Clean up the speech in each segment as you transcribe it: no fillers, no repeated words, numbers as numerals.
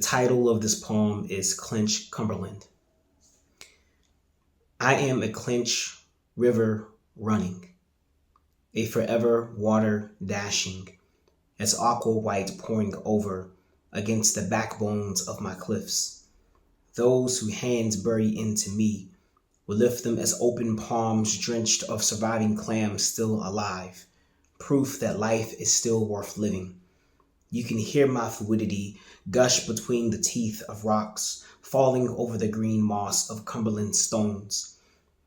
title of this poem is Clinch Cumberland. I am a Clinch river running, a forever water dashing, as aqua white pouring over against the backbones of my cliffs. Those whose hands bury into me will lift them as open palms drenched of surviving clams still alive, proof that life is still worth living. You can hear my fluidity gush between the teeth of rocks, falling over the green moss of Cumberland stones.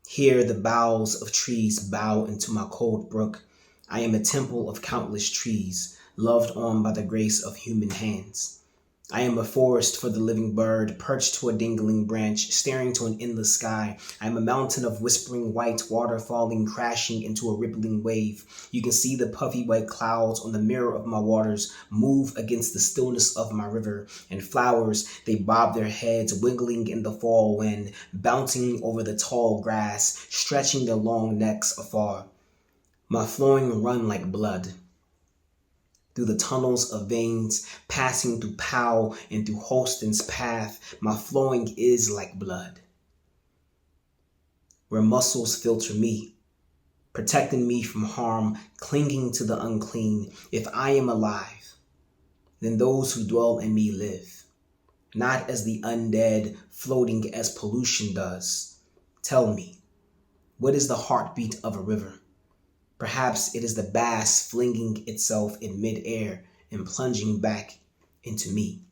Hear the boughs of trees bow into my cold brook. I am a temple of countless trees, loved on by the grace of human hands. I am a forest for the living bird, perched to a dangling branch, staring to an endless sky. I am a mountain of whispering white water falling, crashing into a rippling wave. You can see the puffy white clouds on the mirror of my waters move against the stillness of my river, and flowers, they bob their heads, wiggling in the fall wind, bouncing over the tall grass, stretching their long necks afar. My flowing run like blood, through the tunnels of veins, passing through Powell and through Holston's path, my flowing is like blood. Where muscles filter me, protecting me from harm, clinging to the unclean. If I am alive, then those who dwell in me live, not as the undead, floating as pollution does. Tell me, what is the heartbeat of a river? Perhaps it is the bass flinging itself in midair and plunging back into me.